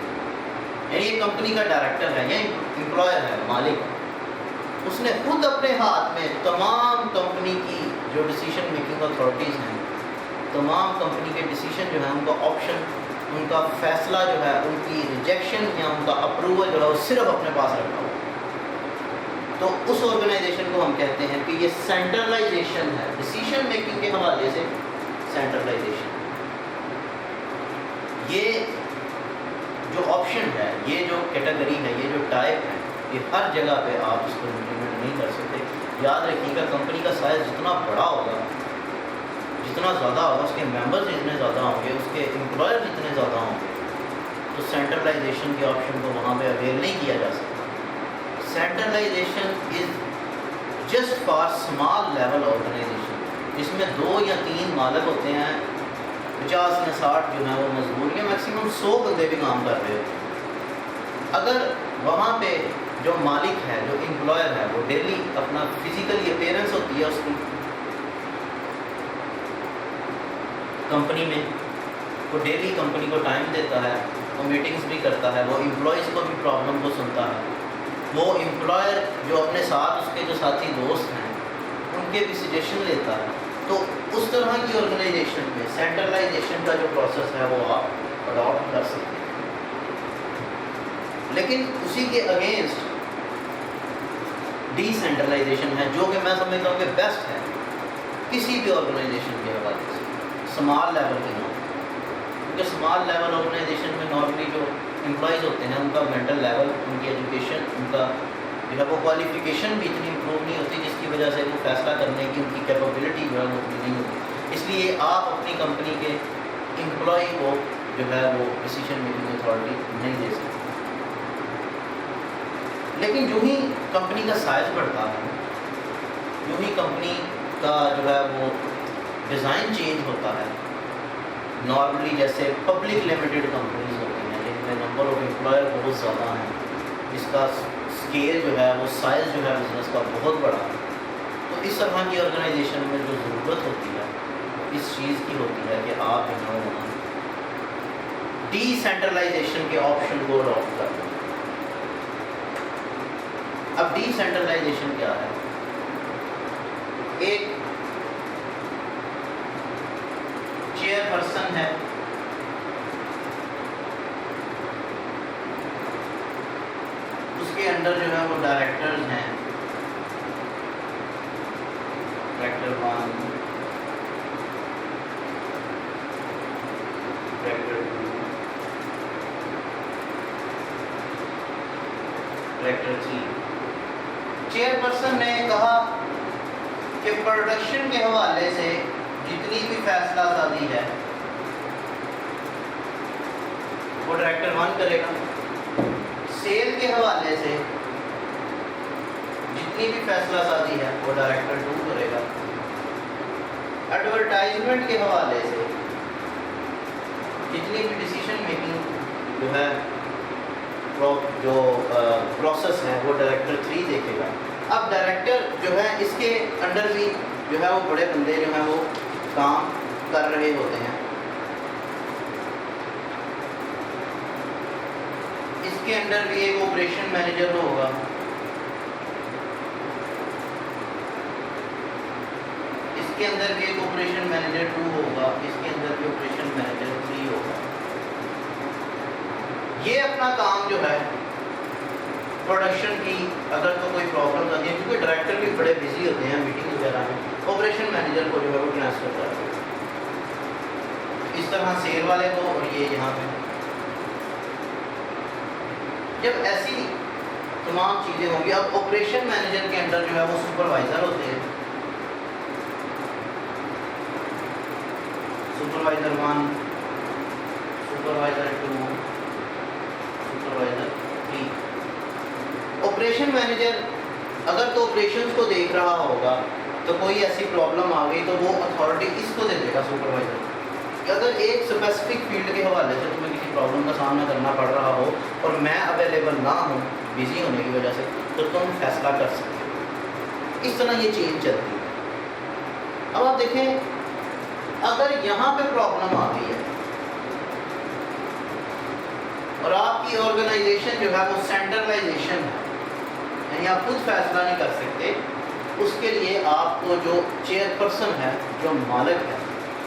یعنی یہ کمپنی کا ڈائریکٹر ہے یا امپلائر ہے، مالک، اس نے خود اپنے ہاتھ میں تمام کمپنی کی جو ڈیسیشن میکنگ اتھارٹیز ہیں، تمام کمپنی کے ڈیسیشن جو ہیں ان کا آپشن، ان کا فیصلہ جو ہے، ان کی ریجیکشن یا ان کا اپروول جو ہے وہ صرف اپنے پاس رکھا ہوا۔ تو اس آرگنائزیشن کو ہم کہتے ہیں کہ یہ سینٹرلائزیشن ہے، ڈیسیشن میکنگ کے حوالے سے سینٹرلائزیشن۔ یہ جو آپشن ہے، یہ جو کیٹیگری ہے، یہ جو ٹائپ ہے، یہ ہر جگہ پہ آپ اس کو امپلیمنٹ نہیں کر سکتے۔ یاد رکھیے گا کمپنی کا سائز جتنا بڑا ہوگا، جتنا زیادہ ہوگا، اس کے ممبرز جتنے زیادہ ہوں گے، اس کے امپلائر جتنے زیادہ ہوں گے، تو سینٹرلائزیشن کے آپشن کو وہاں پہ اویل نہیں کیا جا سکتا۔ Centralization is just for small level organization, جس میں 2 یا 3 مالک ہوتے ہیں، 50 یا 60 جو ہیں وہ مزدور، یا میکسیمم 100 بندے بھی کام کر رہے ہوتے ہیں۔ اگر وہاں پہ جو مالک ہے، جو امپلائر ہے، وہ ڈیلی اپنا فزیکلی اپیرنس ہوتی ہے اس کی کمپنی میں، وہ ڈیلی کمپنی کو ٹائم دیتا ہے، وہ میٹنگز بھی کرتا ہے، وہ امپلائیز کو بھی پرابلم کو سنتا ہے، وہ امپلائر جو اپنے ساتھ اس کے جو ساتھی دوست ہیں ان کے بھی سجیشن لیتا ہے۔ تو اس طرح کی آرگنائزیشن میں سینٹرلائزیشن کا جو پروسیس ہے وہ آپ اڈاپٹ کر سکتے ہیں۔ لیکن اسی کے اگینسٹ ڈی سینٹرلائزیشن ہے، جو کہ میں سمجھتا ہوں کہ بیسٹ ہے کسی بھی آرگنائزیشن کے حوالے سے، اسمال لیول کی نہ، کیونکہ اسمال لیول آرگنائزیشن میں نارملی جو امپلائیز ہوتے ہیں ان کا مینٹل لیول، ان کی ایجوکیشن، ان کا جو ہے وہ کوالیفیکیشن بھی اتنی امپروو نہیں ہوتی، جس کی وجہ سے وہ فیصلہ کرنے کی ان کی کیپیبلٹی جو ہے وہ اتنی نہیں ہوتی۔ اس لیے آپ اپنی کمپنی کے امپلائی کو جو ہے وہ ڈیسیشن میکنگ اتھارٹی نہیں دے سکتے۔ لیکن جو ہی کمپنی کا سائز بڑھتا ہے، جو ہی کمپنی کا جو ہے وہ ڈیزائن چینج ہوتا ہے، نارملی جیسے پبلک لمیٹڈ کمپنیز ہوتی ہیں جن میں نمبر آف امپلائر بہت زیادہ ہیں، جس کا اسکیل جو ہے وہ سائز جو ہے بزنس کا بہت بڑا ہے، تو اس طرح کی آرگنائزیشن میں جو ضرورت ہوتی ہے اس چیز کی ہوتی ہے کہ آپ جو ہے وہاں ڈی سینٹرلائزیشن کے آپشن کو اڈاپٹ کریں۔ اب ڈی سینٹرلائزیشن کیا ہے؟ ایک چیئر پرسن ہے، اس کے انڈر جو ہے وہ ڈائریکٹرز ہیں، director 1، director 2، director 3۔ Chair person نے کہا کہ پروڈکشن کے حوالے سے جتنی بھی فیصلہ سازی ہے وہ ڈائریکٹر 1 کرے گا، سیل کے حوالے سے جتنی بھی فیصلہ سازی ہے وہ ڈائریکٹر 2 کرے گا، ایڈورٹائزمنٹ کے حوالے سے جتنی بھی ڈیسیشن میکنگ جو ہے جو پروسیس ہے وہ ڈائریکٹر 3 دیکھے گا۔ اب ڈائریکٹر جو ہے اس کے انڈر بھی جو ہے وہ بڑے بندے جو ہیں وہ کام کر رہے ہوتے ہیں، اس کے انڈر بھی ایک آپریشن مینیجر ہوگا، اس کے اندر بھی ایک آپریشن مینیجر 2 ہوگا، اس کے اندر بھی آپریشن مینیجر 3 ہوگا۔ یہ اپنا کام جو ہے پروڈکشن کی اگر تو کوئی پرابلم آتی ہے، کیونکہ ڈائریکٹر بھی بڑے بزی ہوتے ہیں میٹنگ وغیرہ میں، آپریشن مینیجر کو جو ہے وہ ٹرانسفر کرتے ہیں، اس طرح سیل والے کو، اور یہ یہاں پہ جب ایسی تمام چیزیں ہوں گی، اب آپریشن مینیجر کے انڈر جو ہے وہ سپروائزر ہوتے ہیں، supervisor 1، supervisor 2، supervisor 3۔ Operation manager اگر تو آپریشنز کو دیکھ رہا ہوگا تو کوئی ایسی پرابلم آ گئی تو وہ اتھارٹی اس کو دے دے گا سپروائزر، کہ اگر ایک اسپیسیفک فیلڈ کے حوالے سے تمہیں کسی پرابلم کا سامنا کرنا پڑ رہا ہو اور میں اویلیبل نہ ہوں بزی ہونے کی وجہ سے تو تم فیصلہ کر سکتے ہو۔ اس طرح یہ چین چلتی ہے۔ اب آپ دیکھیں اگر یہاں پہ پرابلم آ گئی ہے اور آپ کی آرگنائزیشن جو ہے وہ سینٹرلائزیشن ہے، یعنی آپ خود فیصلہ نہیں کر سکتے، اس کے لیے آپ کو جو چیئر پرسن ہے، جو مالک ہے،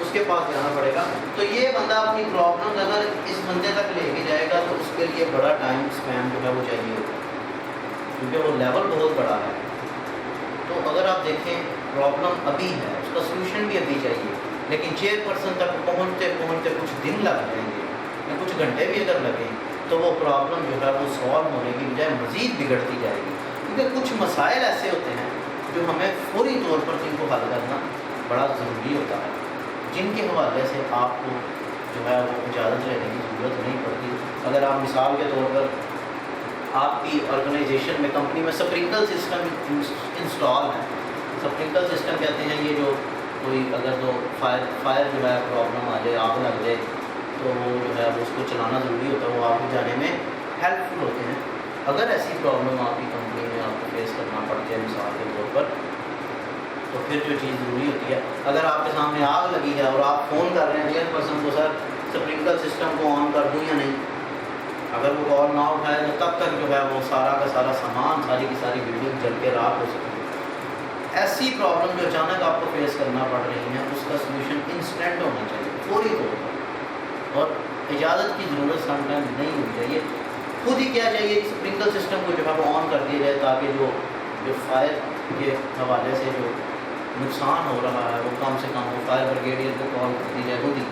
اس کے پاس جانا پڑے گا۔ تو یہ بندہ اپنی پرابلم اگر اس بندے تک لے کے جائے گا تو اس کے لیے بڑا ٹائم اسپین جو ہے وہ چاہیے ہوگا، کیونکہ وہ لیول بہت بڑا ہے۔ تو اگر آپ دیکھیں پرابلم ابھی ہے، اس کا سلوشن بھی ابھی چاہیے، لیکن چیئر پرسن تک پہنچتے پہنچتے کچھ دن لگ جائیں گے یا کچھ گھنٹے بھی اگر لگیں تو وہ پرابلم جو ہے وہ سالو ہونے کی بجائے مزید بگڑتی جائے گی، کیونکہ کچھ مسائل ایسے ہوتے ہیں جو ہمیں فوری طور پر جن کو حل کرنا بڑا ضروری ہوتا ہے، جن کے حوالے سے آپ کو جو ہے وہ اجازت لینے کی ضرورت نہیں پڑتی۔ اگر آپ مثال کے طور پر آپ کی آرگنائزیشن میں، کمپنی میں سپرنکل سسٹم انسٹال ہے، سپرنکل سسٹم کہتے ہیں یہ جو کوئی اگر تو فائر جو ہے پرابلم آ جائے، آگ لگ جائے تو وہ جو ہے وہ اس کو چلانا ضروری ہوتا ہے، وہ آگ جانے میں ہیلپ فل ہوتے ہیں۔ اگر ایسی پرابلم آپ کی کمپنی میں آپ کو فیس کرنا پڑتی ہے مثال کے طور پر، تو پھر جو چیز ضروری ہوتی ہے، اگر آپ کے سامنے آگ لگی ہے اور آپ فون کر رہے ہیں چیئر پرسن کو، سر سپرنکل سسٹم کو آن کر دوں یا نہیں، اگر وہ کال نہ اٹھائے تو تب تک جو ہے وہ سارا کا سارا سامان، ساری کی ساری بلڈنگ جل کے راکھ ہو سکتی ہے۔ ایسی پرابلم جو اچانک آپ کو فیس کرنا پڑ رہی ہیں، اس کا سلوشن انسٹنٹ ہونا چاہیے، فوری طور پر، اور اجازت کی ضرورت سم ٹائم نہیں ہونی چاہیے۔ خود ہی کیا چاہیے، سپرنکل سسٹم کو جو ہے وہ آن کر دیا جائے تاکہ جو فائر کے حوالے سے جو نقصان ہو رہا ہے وہ کم سے کم ہو، فائر بریگیڈیئر کو کال کر دی جائے خود ہی۔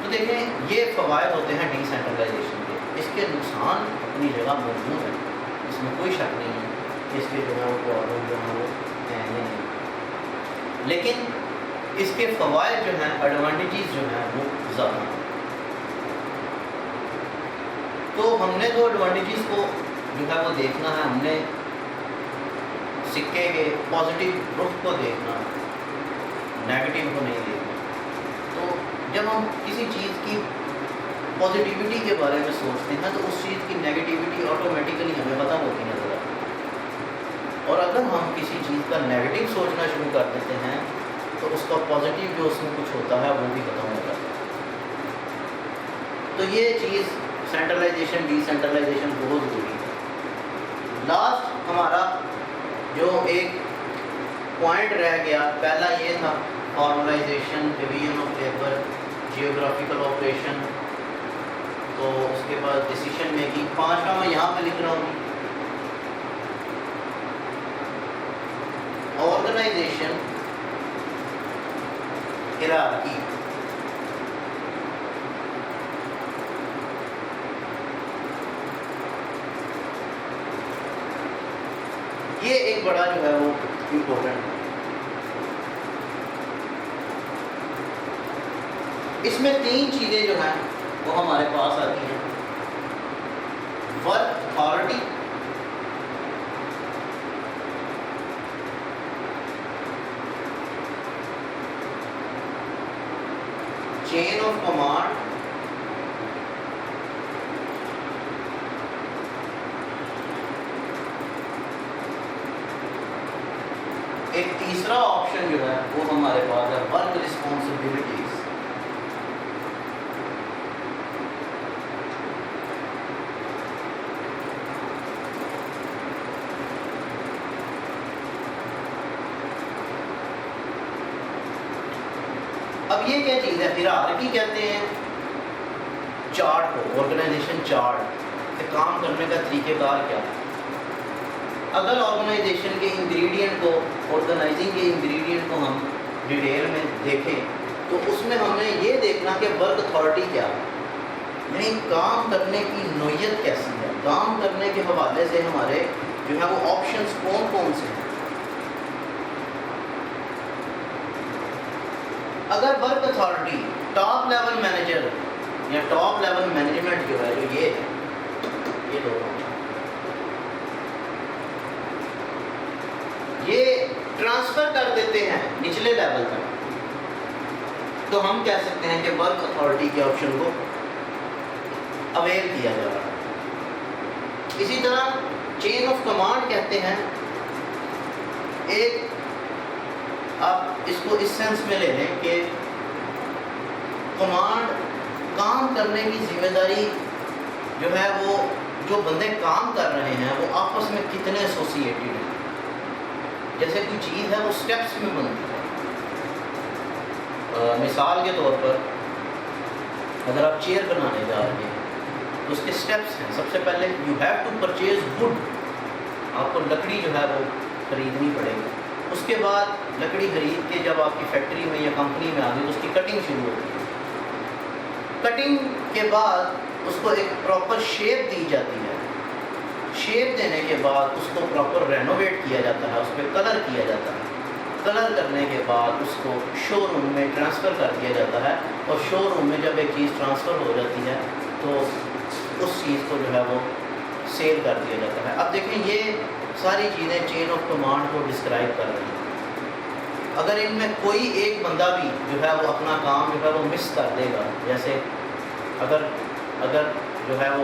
تو دیکھیں یہ فوائد ہوتے ہیں ڈی سینٹرلائزیشن کے، اس کے نقصان اپنی جگہ موجود ہیں، اس میں کوئی شک نہیں ہے کہ اس کے جو ہے وہ پرابلم جو ہے وہ ہیں یا نہیں، لیکن اس کے فوائد جو ہیں، ایڈوانٹیجز جو ہیں وہ زیادہ ہیں۔ تو ہم نے تو ایڈوانٹیجز کو جو ہے وہ دیکھنا ہے، ہم نے سکے کے پازیٹیو رخ کو دیکھنا، نیگیٹو کو نہیں دیکھنا۔ تو جب ہم کسی چیز کی پازیٹیوٹی کے بارے میں سوچتے ہیں تو اس چیز کی نیگیٹیوٹی آٹومیٹیکلی ہمیں ختم ہوتی نظر آتی ہے، اور اگر ہم کسی چیز کا نیگیٹو سوچنا شروع کر دیتے ہیں تو اس کا پازیٹیو جو اس میں کچھ ہوتا ہے وہ بھی ختم ہو جاتا ہے۔ تو یہ چیز سینٹرلائزیشن ڈی سینٹرلائزیشن بہت ضروری ہے۔ لاسٹ ہمارا جو ایک پوائنٹ رہ گیا، پہلا یہ تھا formalisation, division of labour, geographical operation, تو اس کے بعد ڈیسیشن میکنگ۔ پانچواں میں یہاں پہ لکھ رہا ہوں، آرگنائزیشن ہیرارکی۔ یہ ایک بڑا جو ہے وہ امپورٹنٹ ہے۔ اس میں تین چیزیں جو ہیں وہ ہمارے پاس آتی ہیں، work authority, chain of command, ایک تیسرا آپشن جو ہے وہ ہمارے پاس ہے ورک رسپانسبلٹیز۔ اب یہ کیا چیز ہے؟ ہیرارکی کہتے ہیں چارٹ کو، آرگنائزیشن چارٹ کہ کام کرنے کا طریقہ کار کیا ہے۔ اگر آرگنائزیشن کے انگریڈینٹ کو، آرگنائزنگ کے انگریڈینٹ کو ہم ڈیٹیل میں دیکھیں تو اس میں ہم نے یہ دیکھنا کہ ورک اتھارٹی کیا ہے، یعنی کام کرنے کی نوعیت کیسی ہے، کام کرنے کے حوالے سے ہمارے جو ہے وہ آپشنز کون کون سے ہیں۔ اگر work authority top level manager یا ٹاپ لیول مینجمنٹ جو ہے جو یہ ہے، یہ دونوں یہ ٹرانسفر کر دیتے ہیں نچلے لیول تک، تو ہم کہہ سکتے ہیں کہ ورک اتھارٹی کے آپشن کو اویل کیا جا رہا ہے۔ اسی طرح چین آف کمانڈ کہتے ہیں، ایک آپ اس کو اس سینس میں لے لیں کہ کمانڈ کام کرنے کی ذمہ داری جو ہے وہ جو بندے کام کر رہے ہیں وہ آپس میں کتنے ایسوسیٹیڈ ہیں. جیسے کوئی چیز ہے وہ سٹیپس میں بنتی ہے. مثال کے طور پر اگر آپ چیئر بنانے جا رہے ہیں تو اس کے سٹیپس ہیں. سب سے پہلے you have to purchase wood, آپ کو لکڑی جو ہے وہ خریدنی پڑے گی. اس کے بعد لکڑی خرید کے جب آپ کی فیکٹری میں یا کمپنی میں آ گئی تو اس کی کٹنگ شروع ہوتی ہے. کٹنگ کے بعد اس کو ایک پراپر شیپ دی جاتی ہے. شیپ دینے کے بعد اس کو پراپر رینوویٹ کیا جاتا ہے، اس پہ کلر کیا جاتا ہے. کلر کرنے کے بعد اس کو شو روم میں ٹرانسفر کر دیا جاتا ہے، اور شو روم میں جب ایک چیز ٹرانسفر ہو جاتی ہے تو اس چیز کو جو ہے وہ سیل کر دیا جاتا ہے. اب دیکھیں یہ ساری چیزیں چین آف کمانڈ کو ڈسکرائب کر رہی ہیں. اگر ان میں کوئی ایک بندہ بھی جو ہے وہ اپنا کام جو ہے وہ مس کر دے گا، جیسے اگر جو ہے وہ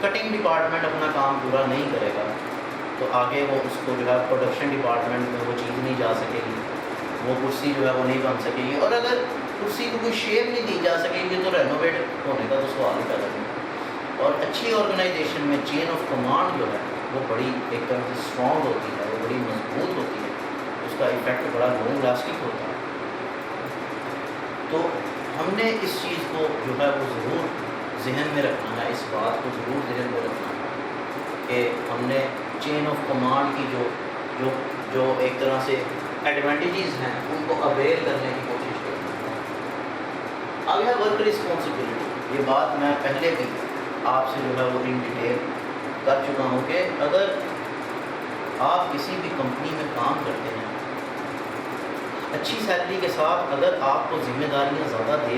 کٹنگ ڈپارٹمنٹ اپنا کام پورا نہیں کرے گا تو آگے وہ اس کو جو ہے پروڈکشن ڈپارٹمنٹ میں وہ چیز نہیں جا سکے گی، وہ کرسی جو ہے وہ نہیں بن سکے گی. اور اگر کرسی کو کوئی شیپ نہیں دی جا سکے گی تو رینوویٹ ہونے کا تو سوال ہی پیدا نہیں. اور اچھی آرگنائزیشن میں چین آف کمانڈ جو ہے وہ بڑی ایک طرح سے اسٹرانگ ہوتی ہے، وہ بڑی مضبوط ہوتی ہے، اس کا ایفیکٹ بڑا لانگ لاسٹنگ ہوتا ہے. تو ہم نے اس چیز کو جو ہے وہ ضرور ذہن میں رکھنا ہے، اس بات کو ضرور ذہن میں رکھنا ہے کہ ہم نے چین آف کمانڈ کی جو ایک طرح سے ایڈوانٹیجز ہیں ان کو اویل کرنے کی کوشش کرنا ہے. اب ہے ورک رسپانسبلٹی. یہ بات میں پہلے بھی آپ سے جو ہے وہ ان ڈیٹیل کر چکا ہوں کہ اگر آپ کسی بھی کمپنی میں کام کرتے ہیں اچھی سیلری کے ساتھ، اگر آپ کو ذمہ داریاں زیادہ دے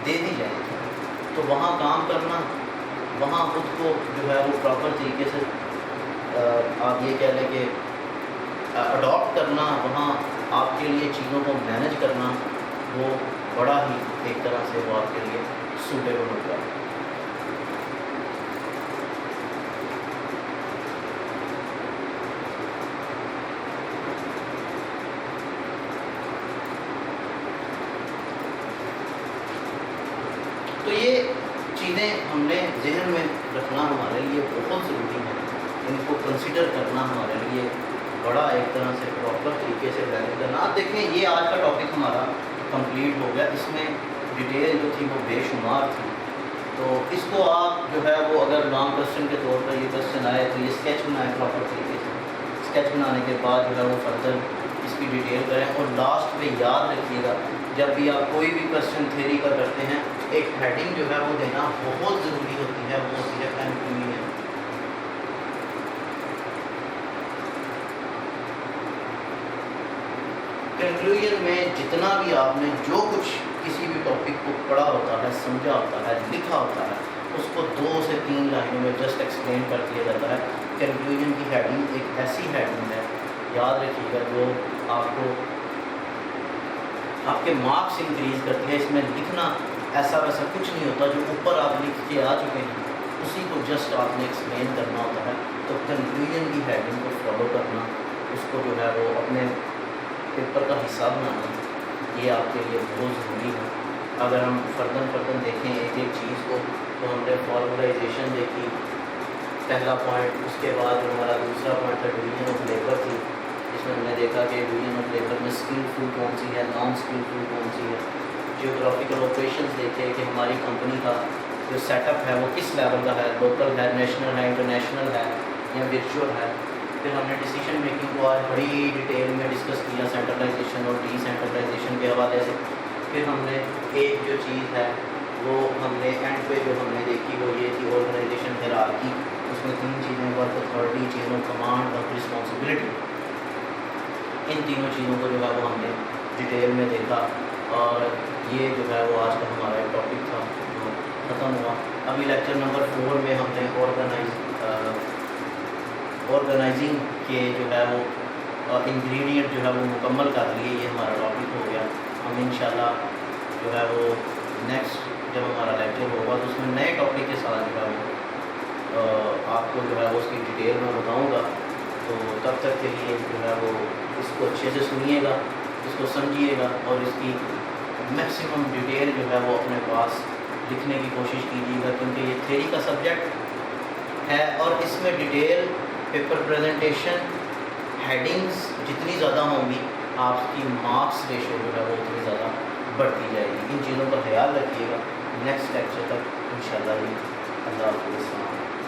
دی جائیں تو وہاں کام کرنا، وہاں خود کو جو ہے وہ پراپر طریقے سے آپ یہ کہہ لیں کہ اڈاپٹ کرنا، وہاں آپ کے لیے چیزوں کو مینج کرنا، وہ بڑا ہی ایک طرح سے وہ آپ کے لیے سوٹیبل ہوگا. تو یہ چیزیں ہم نے ذہن میں رکھنا ہمارے لیے بہت ضروری ہے. ان کو کنسیڈر کرنا ہمارے لیے بڑا ایک طرح سے پراپر طریقے سے مینج کرنا. آپ دیکھیں یہ آج کا ٹاپک ہمارا کمپلیٹ ہو گیا. اس میں ڈیٹیل جو تھی وہ بے شمار تھی. تو اس کو آپ جو ہے وہ اگر لانگ کوسچن کے طور پر یہ کوسچن آئے تو یہ اسکیچ بنائیں پراپر طریقے سے. اسکیچ بنانے کے بعد جو ہے وہ فردر اس کی ڈیٹیل کریں. اور لاسٹ میں یاد رکھیے گا جب بھی آپ کوئی بھی کوسچن تھیوری کا کرتے ہیں ایک ہیڈنگ جو ہے وہ دینا بہت ضروری ہوتی ہے، وہ ہوتی ہے کنکلوژن. کنکلوژن میں جتنا بھی آپ نے جو کچھ کسی بھی ٹاپک کو پڑھا ہوتا ہے، سمجھا ہوتا ہے، لکھا ہوتا ہے، اس کو 2 سے 3 لائنوں میں جسٹ ایکسپلین کر دیا جاتا ہے. کنکلوژن کی ہیڈنگ ایک ایسی ہیڈنگ ہے، یاد رکھیے گا، جو آپ کو آپ کے مارکس انکریز کرتی ہے. اس میں لکھنا ایسا ویسا کچھ نہیں ہوتا، جو اوپر آپ لکھ کے آ چکے ہیں اسی کو جسٹ آپ نے ایکسپلین کرنا ہوتا ہے. تو کنکلوژن کی ہیڈنگ کو فالو کرنا، اس کو جو ہے وہ اپنے پیپر کا حصہ بنانا، یہ آپ کے لیے بہت ضروری ہے. اگر ہم فردن دیکھیں ایک ایک چیز کو، تو ہم نے فارملائزیشن دیکھی پہلا پوائنٹ. اس کے بعد جو ہمارا دوسرا پوائنٹ تھا ڈویژن آف لیبر تھی، جس میں ہم نے دیکھا کہ ڈویژن آف لیبر میں اسکلفل کون سی ہے، نان اسکلفل کون سی ہے. جیوگرافیکل آپریشنز دیکھے کہ ہماری کمپنی کا جو سیٹ اپ ہے وہ کس لیول کا ہے، لوکل ہے، نیشنل ہے، انٹرنیشنل ہے یا ورچوئل ہے. پھر ہم نے ڈیسیجن میکنگ کو آج بڑی ڈیٹیل میں ڈسکس کیا سینٹرلائزیشن اور ڈی سینٹرلائزیشن کے حوالے سے. پھر ہم نے ایک جو چیز ہے وہ ہم نے اینڈ پہ جو ہم نے دیکھی وہ یہ تھی آرگنائزیشن ہیرارکی. اس میں 3 چیزیں، work authority, chain of command اور رسپانسبلٹی. ان تینوں چیزوں کو جو ہے وہ ہم نے ڈیٹیل میں دیکھا. اور یہ جو ہے وہ آج کا ہمارا ایک ٹاپک تھا جو ختم ہوا. ابھی لیکچر نمبر 4 میں ہم نے آرگنائزنگ کے جو ہے وہ انگریڈینٹ جو ہے وہ مکمل کر لیے. یہ ہمارا ٹاپک ہو گیا. ہم انشاءاللہ جو ہے وہ نیکسٹ جب ہمارا لیکچر ہوگا تو اس میں نئے ٹاپک کے ساتھ جو ہے وہ آپ کو جو ہے وہ اس کی ڈیٹیل میں بتاؤں گا. تو تب تک کے لیے جو ہے وہ اس کو اچھے سے سنیے گا, اس کو سمجھیے گا, اور اس کی میکسیمم ڈیٹیل جو ہے وہ اپنے پاس لکھنے کی کوشش کیجیے گا, کیونکہ یہ تھیری کا سبجیکٹ ہے اور اس میں ڈیٹیل, پیپر پریزنٹیشن, ہیڈنگز جتنی زیادہ ہوں گی آپ کی مارکس ریشو جو ہے وہ اتنی زیادہ بڑھتی جائے گی. ان چیزوں کا خیال رکھیے گا. نیکسٹ لیکچر تک انشاءاللہ. اللہ حافظ.